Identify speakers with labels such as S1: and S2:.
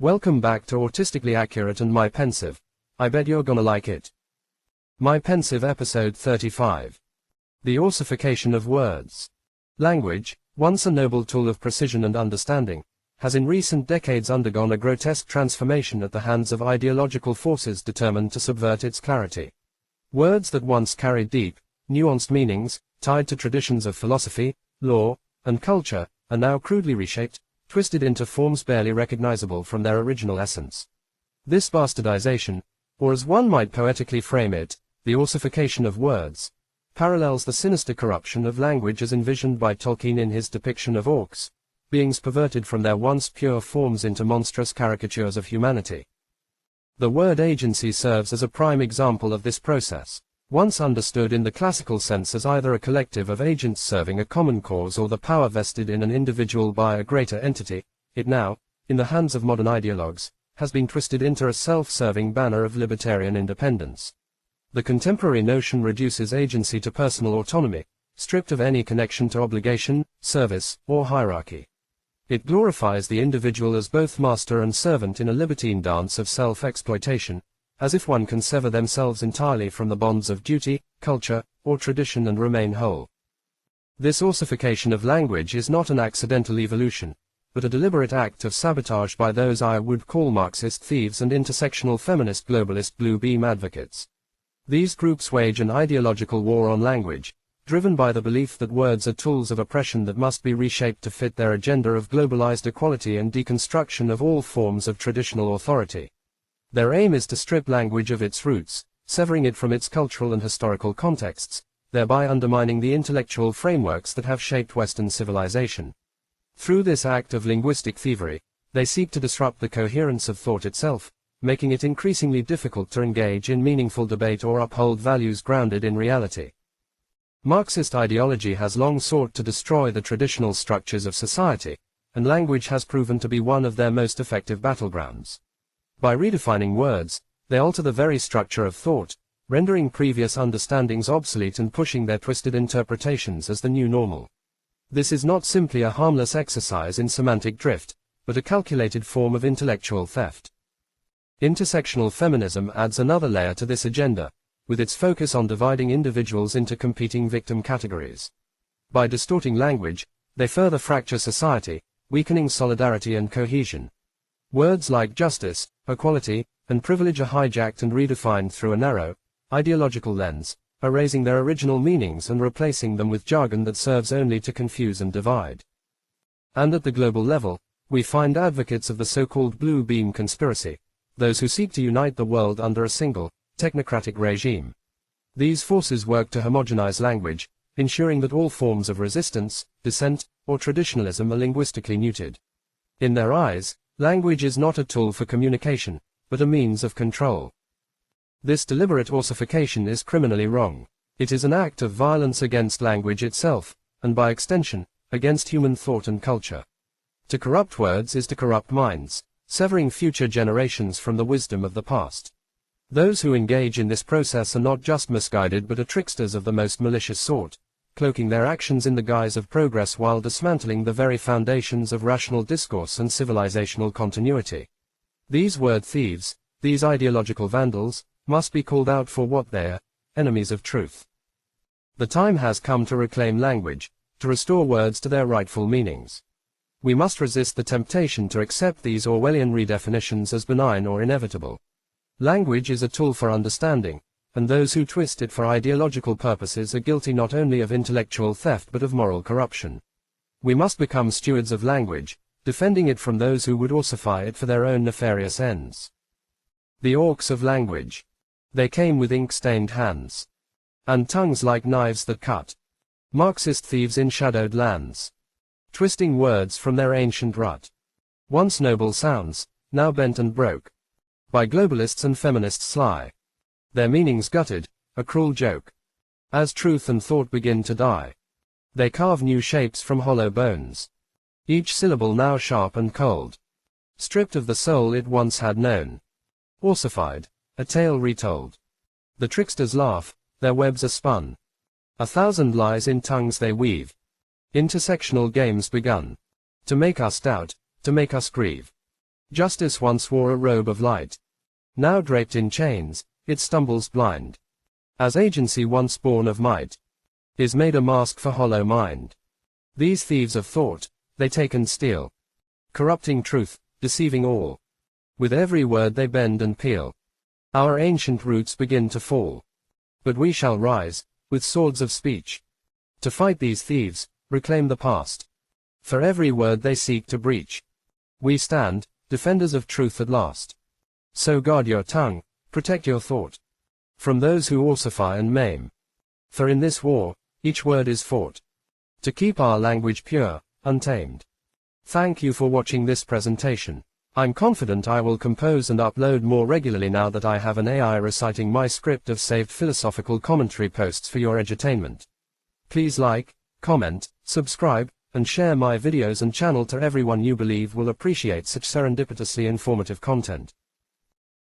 S1: Welcome back to Artistically Accurate and My Pensieve. I bet you're gonna like it. My Pensieve episode 35. The Orcification of Words. Language, once a noble tool of precision and understanding, has in recent decades undergone a grotesque transformation at the hands of ideological forces determined to subvert its clarity. Words that once carried deep, nuanced meanings, tied to traditions of philosophy, law, and culture, are now crudely reshaped, twisted into forms barely recognizable from their original essence. This bastardization, or as one might poetically frame it, the Orcification of words, parallels the sinister corruption of language as envisioned by Tolkien in his depiction of orcs, beings perverted from their once pure forms into monstrous caricatures of humanity. The word agency serves as a prime example of this process. Once understood in the classical sense as either a collective of agents serving a common cause or the power vested in an individual by a greater entity, it now, in the hands of modern ideologues, has been twisted into a self-serving banner of libertarian independence. The contemporary notion reduces agency to personal autonomy, stripped of any connection to obligation, service, or hierarchy. It glorifies the individual as both master and servant in a libertine dance of self-exploitation, as if one can sever themselves entirely from the bonds of duty, culture, or tradition and remain whole. This ossification of language is not an accidental evolution, but a deliberate act of sabotage by those I would call Marxist thieves and intersectional feminist globalist blue beam advocates. These groups wage an ideological war on language, driven by the belief that words are tools of oppression that must be reshaped to fit their agenda of globalized equality and deconstruction of all forms of traditional authority. Their aim is to strip language of its roots, severing it from its cultural and historical contexts, thereby undermining the intellectual frameworks that have shaped Western civilization. Through this act of linguistic thievery, they seek to disrupt the coherence of thought itself, making it increasingly difficult to engage in meaningful debate or uphold values grounded in reality. Marxist ideology has long sought to destroy the traditional structures of society, and language has proven to be one of their most effective battlegrounds. By redefining words, they alter the very structure of thought, rendering previous understandings obsolete and pushing their twisted interpretations as the new normal. This is not simply a harmless exercise in semantic drift, but a calculated form of intellectual theft. Intersectional feminism adds another layer to this agenda, with its focus on dividing individuals into competing victim categories. By distorting language, they further fracture society, weakening solidarity and cohesion. Words like justice, equality, and privilege are hijacked and redefined through a narrow, ideological lens, erasing their original meanings and replacing them with jargon that serves only to confuse and divide. And at the global level, we find advocates of the so-called Blue Beam conspiracy, those who seek to unite the world under a single, technocratic regime. These forces work to homogenize language, ensuring that all forms of resistance, dissent, or traditionalism are linguistically neutered. In their eyes, language is not a tool for communication, but a means of control. This deliberate ossification is criminally wrong. It is an act of violence against language itself, and by extension, against human thought and culture. To corrupt words is to corrupt minds, severing future generations from the wisdom of the past. Those who engage in this process are not just misguided but are tricksters of the most malicious sort, cloaking their actions in the guise of progress while dismantling the very foundations of rational discourse and civilizational continuity. These word thieves, these ideological vandals, must be called out for what they are, enemies of truth. The time has come to reclaim language, to restore words to their rightful meanings. We must resist the temptation to accept these Orwellian redefinitions as benign or inevitable. Language is a tool for understanding, and those who twist it for ideological purposes are guilty not only of intellectual theft but of moral corruption. We must become stewards of language, defending it from those who would ossify it for their own nefarious ends. The orcs of language. They came with ink-stained hands, and tongues like knives that cut. Marxist thieves in shadowed lands, twisting words from their ancient rut. Once noble sounds, now bent and broke, by globalists and feminists sly. Their meanings gutted, a cruel joke. As truth and thought begin to die, they carve new shapes from hollow bones. Each syllable now sharp and cold, stripped of the soul it once had known. Ossified, a tale retold. The tricksters laugh, their webs are spun. 1,000 lies in tongues they weave. Intersectional games begun. To make us doubt, to make us grieve. Justice once wore a robe of light. Now draped in chains, it stumbles blind. As agency once born of might, is made a mask for hollow mind. These thieves of thought, they take and steal, corrupting truth, deceiving all. With every word they bend and peel. Our ancient roots begin to fall. But we shall rise, with swords of speech, to fight these thieves, reclaim the past. For every word they seek to breach, we stand, defenders of truth at last. So guard your tongue, protect your thought, from those who ossify and maim. For in this war, each word is fought, to keep our language pure, untamed. Thank you for watching this presentation. I'm confident I will compose and upload more regularly now that I have an AI reciting my script of saved philosophical commentary posts for your edutainment. Please like, comment, subscribe, and share my videos and channel to everyone you believe will appreciate such serendipitously informative content.